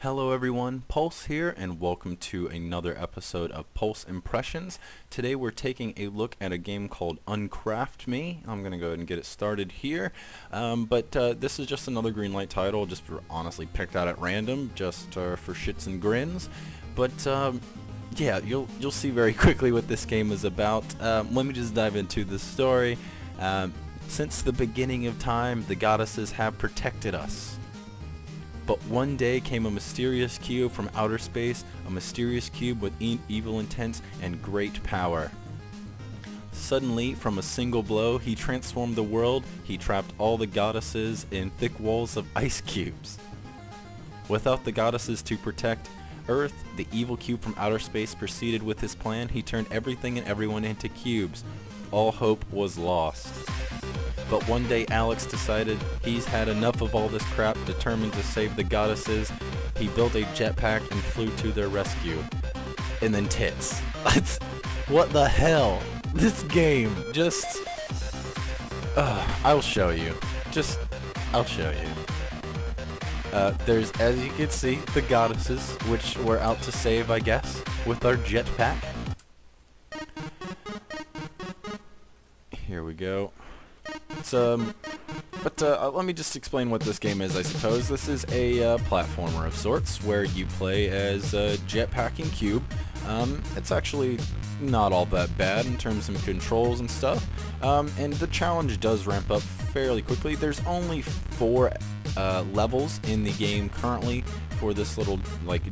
Hello everyone, Pulse here, and welcome to another episode of Pulse Impressions. Today we're taking a look at a game called UnCraft Me. I'm going to go ahead and get it started here, but this is just another Greenlight title, just honestly picked out at random, just for shits and grins. But yeah, you'll see very quickly what this game is about. Let me just dive into the story. Since the beginning of time, the goddesses have protected us. But one day came a mysterious cube from outer space, a mysterious cube with evil intents and great power. Suddenly, from a single blow, he transformed the world. He trapped all the goddesses in thick walls of ice cubes. Without the goddesses to protect Earth, the evil cube from outer space proceeded with his plan. He turned everything and everyone into cubes. All hope was lost. But one day Alex decided he's had enough of all this crap. Determined to save the goddesses, he built a jetpack and flew to their rescue. And then tits. What the hell? This game just... I'll show you. I'll show you. There's, as you can see, the goddesses, which we're out to save, I guess, with our jetpack. Here we go. Let me just explain what this game is, I suppose. This is a platformer of sorts, where you play as a jetpacking cube. It's actually not all that bad in terms of controls and stuff, and the challenge does ramp up fairly quickly. There's only 4 levels in the game currently for this little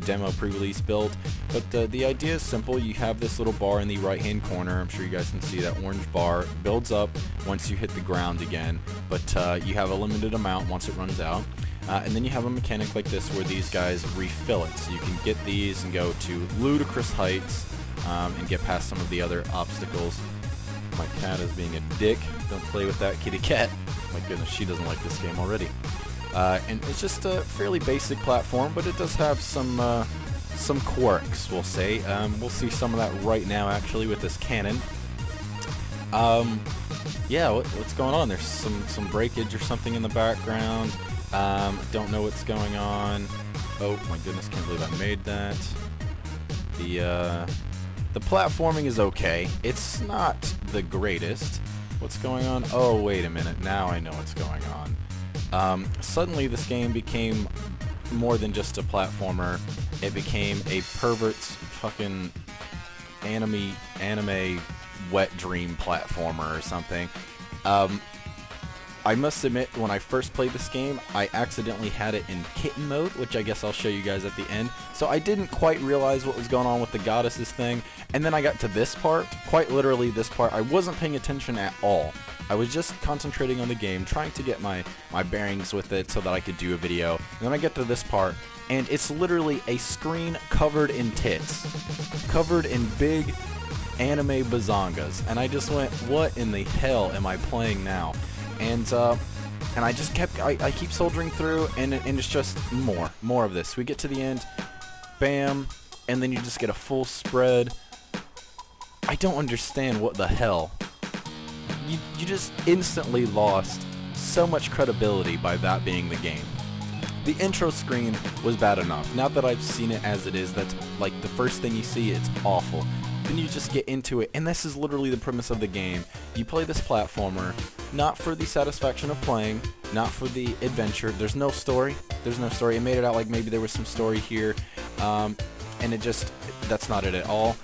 demo pre-release build, but the idea is simple. You have this little bar in the right hand corner. I'm sure you guys can see that orange bar builds up once you hit the ground again, but you have a limited amount once it runs out. And then you have a mechanic like this where these guys refill it, so you can get these and go to ludicrous heights and get past some of the other obstacles. My cat is being a dick. Don't play with that kitty cat. My goodness, she doesn't like this game already. And it's just a fairly basic platform, but it does have some quirks, we'll say. We'll see some of that right now, actually, with this cannon. Yeah, what's going on? There's some breakage or something in the background. Don't know what's going on. Oh my goodness, can't believe I made that. The platforming is okay. It's not the greatest. What's going on? Oh, wait a minute. Now I know what's going on. Suddenly this game became more than just a platformer. It became a pervert's fucking anime wet dream platformer or something. I must admit, when I first played this game, I accidentally had it in kitten mode, which I guess I'll show you guys at the end. So I didn't quite realize what was going on with the goddesses thing, and then I got to this part, quite literally this part. I wasn't paying attention at all. I was just concentrating on the game, trying to get my bearings with it so that I could do a video. And then I get to this part, and it's literally a screen covered in tits. Covered in big anime bazongas. And I just went, what in the hell am I playing now? And I just I keep soldiering through, and it's just more of this. We get to the end, bam, and then you just get a full spread. I don't understand what the hell. You just instantly lost so much credibility by that being the game. The intro screen was bad enough. Now that I've seen it as it is, that's like the first thing you see, it's awful. Then you just get into it, and this is literally the premise of the game. You play this platformer, not for the satisfaction of playing, not for the adventure. There's no story. There's no story. It made it out like maybe there was some story here, and that's not it at all.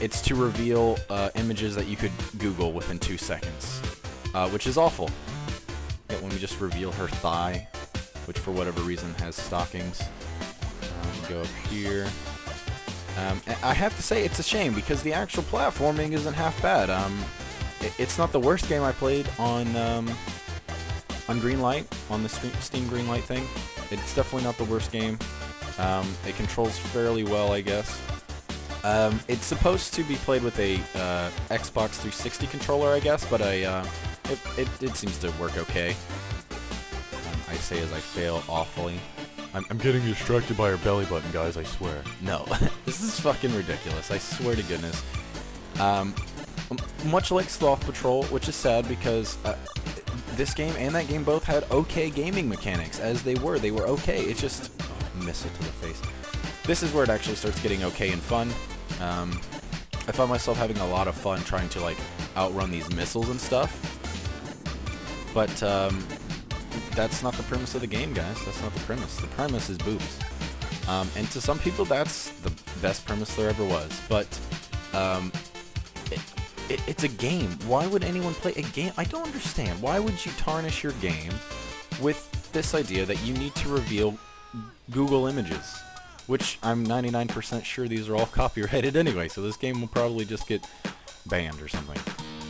It's to reveal images that you could Google within 2 seconds, which is awful. Yeah, let me just reveal her thigh, which for whatever reason has stockings. Go up here. I have to say it's a shame because the actual platforming isn't half bad. It's not the worst game I played on Greenlight, on the Steam Greenlight thing. It's definitely not the worst game. It controls fairly well, I guess. It's supposed to be played with a Xbox 360 controller, I guess, but it seems to work okay. I say as I fail awfully. I'm getting distracted by her belly button, guys, I swear. No, this is fucking ridiculous, I swear to goodness. Much like Sloth Patrol, which is sad because this game and that game both had okay gaming mechanics, as they were okay. It's just missile to the face. This is where it actually starts getting okay and fun. I found myself having a lot of fun trying to like outrun these missiles and stuff. But that's not the premise of the game, guys. That's not the premise. The premise is boobs. And to some people, that's the best premise there ever was. But it's a game. Why would anyone play a game? I don't understand. Why would you tarnish your game with this idea that you need to reveal Google images? Which I'm 99% sure these are all copyrighted anyway, so this game will probably just get banned or something.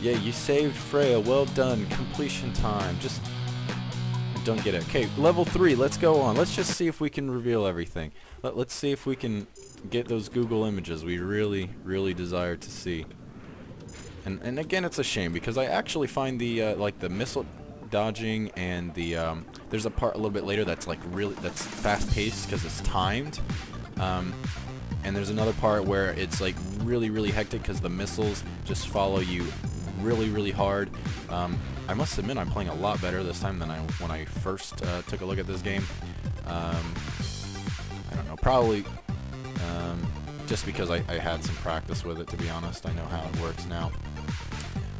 Yeah, you saved Freya. Well done. Completion time. Just don't get it. Okay, level 3. Let's go on. Let's just see if we can reveal everything. Let's see if we can get those Google images we really, really desire to see. And again, it's a shame because I actually find the like the missile dodging and the there's a part a little bit later that's like that's fast-paced because it's timed. And there's another part where it's like really hectic because the missiles just follow you really hard. I must admit I'm playing a lot better this time than when I first took a look at this game. I don't know, probably just because I had some practice with it, to be honest. I know how it works now.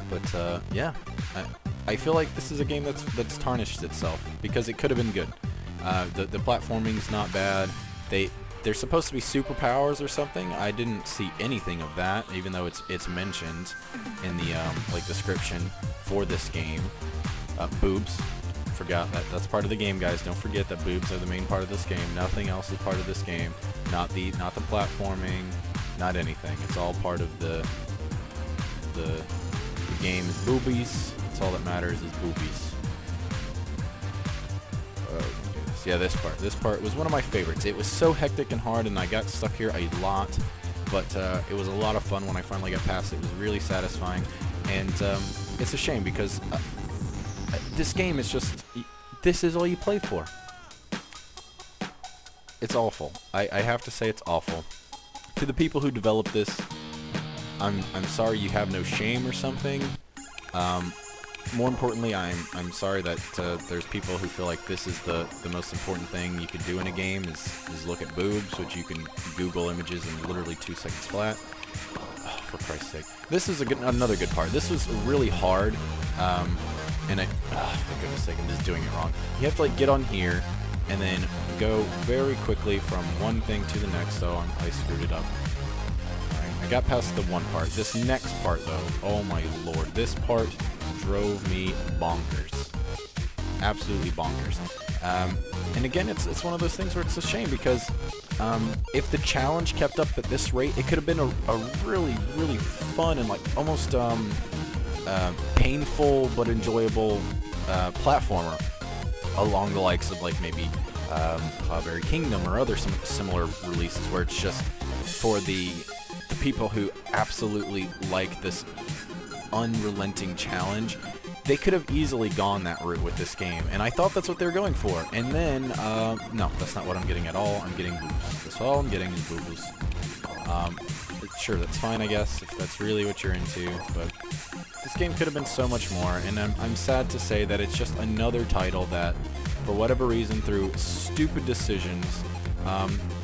But yeah, I feel like this is a game that's tarnished itself because it could have been good. The platforming's not bad. They're supposed to be superpowers or something. I didn't see anything of that, even though it's mentioned in the like description for this game. Boobs. Forgot that's part of the game, guys. Don't forget that boobs are the main part of this game. Nothing else is part of this game. Not the platforming, not anything. It's all part of the game's boobies. That's all that matters is boobies. Yeah, this part was one of my favorites. It was so hectic and hard, and I got stuck here a lot, but it was a lot of fun when I finally got past it. It was really satisfying, and it's a shame because this game is just, this is all you play for. It's awful. I have to say it's awful. To the people who developed this, I'm sorry you have no shame or something. More importantly, I'm sorry that there's people who feel like this is the most important thing you could do in a game is look at boobs, which you can Google images in literally 2 seconds flat. Oh, for Christ's sake. This is another good part. This was really hard, and for goodness sake, I'm just doing it wrong. You have to like get on here and then go very quickly from one thing to the next. So I screwed it up. I got past the one part. This next part, though, oh my lord, this part drove me bonkers. Absolutely bonkers. And again, it's one of those things where it's a shame because if the challenge kept up at this rate, it could have been a really fun and like almost painful but enjoyable platformer along the likes of like maybe Cloudberry Kingdom or other similar releases where it's just for the people who absolutely like this unrelenting challenge. They could have easily gone that route with this game, and I thought that's what they were going for. And then, no, that's not what I'm getting at all. I'm getting boobs. That's all I'm getting is boobs. Sure, that's fine, I guess, if that's really what you're into, but this game could have been so much more, and I'm sad to say that it's just another title that, for whatever reason, through stupid decisions,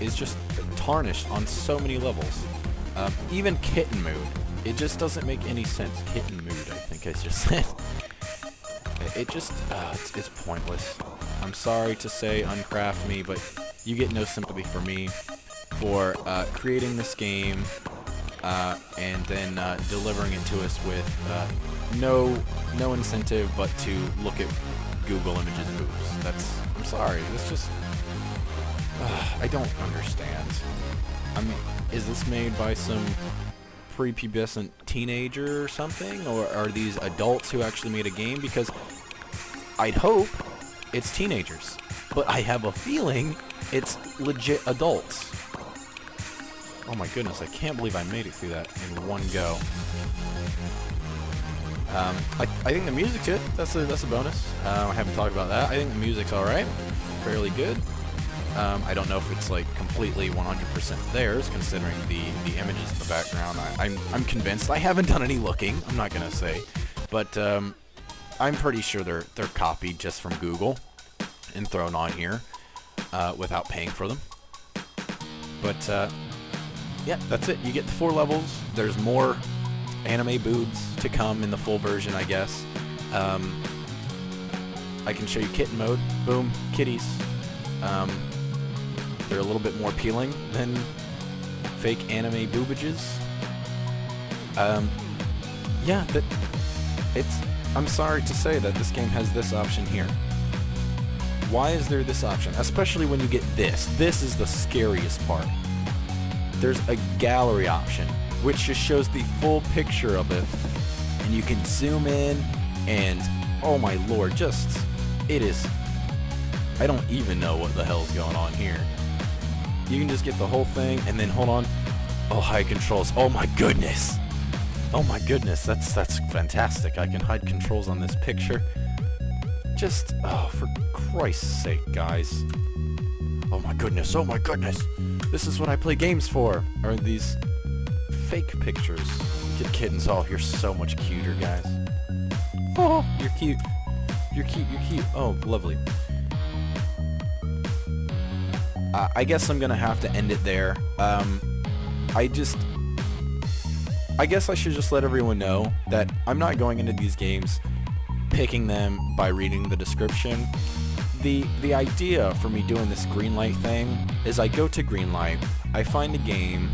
is just tarnished on so many levels. Even Kitten Mood. It just doesn't make any sense. Kitten Mood, I think I just said. It just, it's pointless. I'm sorry to say UnCraft Me, but you get no sympathy for me for creating this game and then delivering it to us with no incentive but to look at Google images and boobs. I'm sorry. That's just, I don't understand. I mean, is this made by some prepubescent teenager or something, or are these adults who actually made a game? Because I'd hope it's teenagers, but I have a feeling it's legit adults. Oh my goodness, I can't believe I made it through that in one go. I think the music to it, that's a bonus. I haven't talked about that. I think the music's alright, fairly good. I don't know if it's like completely 100% theirs, considering the images in the background. I'm convinced. I haven't done any looking, I'm not gonna say, but I'm pretty sure they're copied just from Google and thrown on here. without paying for them. But yeah, that's it. You get the 4 levels. There's more anime boobs to come in the full version, I guess. I can show you kitten mode. Boom, kitties. They're a little bit more appealing than fake anime boobages. Yeah, I'm sorry to say that this game has this option here. Why is there this option? Especially when you get this. This is the scariest part. There's a gallery option, which just shows the full picture of it. And you can zoom in, and oh my lord, it is... I don't even know what the hell's going on here. You can just get the whole thing, and then hold on. Oh, hide controls. Oh my goodness. Oh my goodness, that's fantastic. I can hide controls on this picture. Just, oh, for Christ's sake, guys. Oh my goodness, oh my goodness. This is what I play games for. Are these fake pictures? Get kittens. Oh, you're so much cuter, guys. Oh, you're cute. You're cute, you're cute. Oh, lovely. I guess I'm gonna have to end it there. I guess I should just let everyone know that I'm not going into these games picking them by reading the description. The idea for me doing this Greenlight thing is I go to Greenlight, I find a game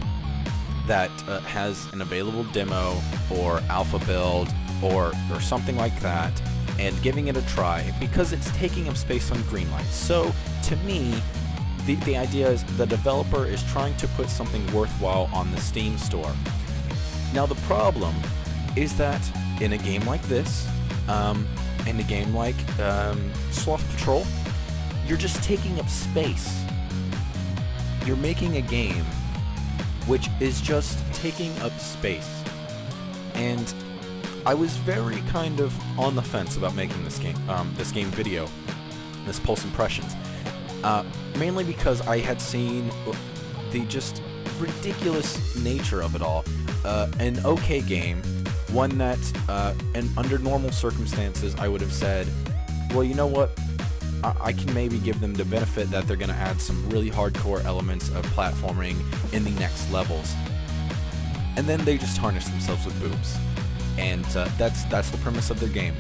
that has an available demo or alpha build or something like that, and giving it a try because it's taking up space on Greenlight. So to me, the idea is the developer is trying to put something worthwhile on the Steam store. Now the problem is that in a game like this, in a game like Sloth Patrol, you're just taking up space. You're making a game which is just taking up space. And I was very kind of on the fence about making this game video, this Pulse Impressions. Mainly because I had seen the just ridiculous nature of it all. An okay game, one that, and under normal circumstances, I would have said, well, you know what, I can maybe give them the benefit that they're going to add some really hardcore elements of platforming in the next levels. And then they just tarnish themselves with boobs. And that's the premise of their game.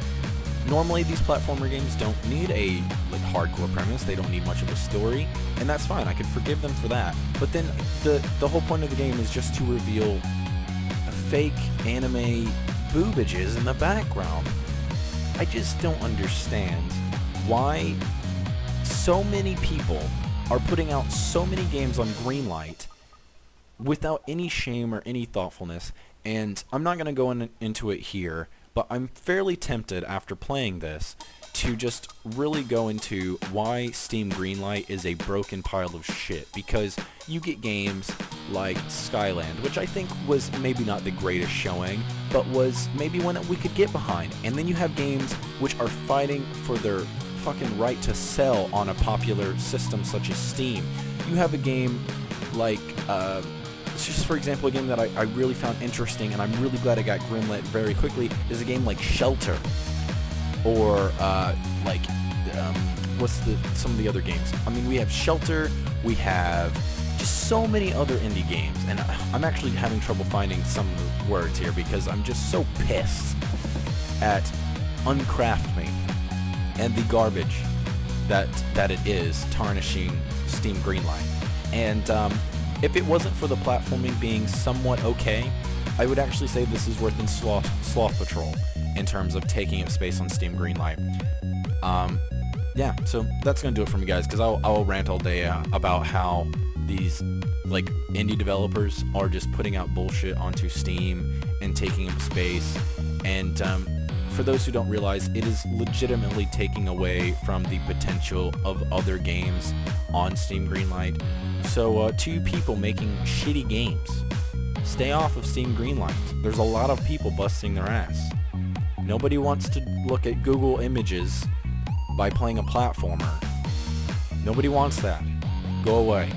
Normally, these platformer games don't need a hardcore premise. They don't need much of a story, and that's fine. I can forgive them for that. But then the whole point of the game is just to reveal fake anime boobages in the background. I just don't understand why so many people are putting out so many games on Greenlight without any shame or any thoughtfulness. And I'm not going to go into it here, but I'm fairly tempted after playing this to just really go into why Steam Greenlight is a broken pile of shit, because you get games like Skyland, which I think was maybe not the greatest showing, but was maybe one that we could get behind, and then you have games which are fighting for their fucking right to sell on a popular system such as Steam. You have a game like, just for example, a game that I really found interesting, and I'm really glad I got greenlit very quickly, is a game like Shelter, or what's some of the other games? I mean, we have Shelter, we have just so many other indie games, and I'm actually having trouble finding some of the words here because I'm just so pissed at UnCraft Me and the garbage that it is tarnishing Steam Greenlight. And if it wasn't for the platforming being somewhat okay, I would actually say this is worse than Sloth Patrol in terms of taking up space on Steam Greenlight. Yeah, so that's gonna do it for me, guys, because I'll rant all day about how these indie developers are just putting out bullshit onto Steam and taking up space. And for those who don't realize, it is legitimately taking away from the potential of other games on Steam Greenlight. So to you people making shitty games, stay off of Steam Greenlight. There's a lot of people busting their ass. Nobody wants to look at Google Images by playing a platformer. Nobody wants that. Go away.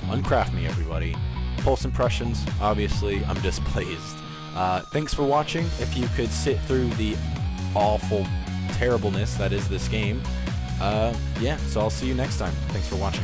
UnCraft Me, everybody. Pulse Impressions, obviously, I'm displeased. Thanks for watching. If you could sit through the awful terribleness that is this game, yeah, so I'll see you next time. Thanks for watching.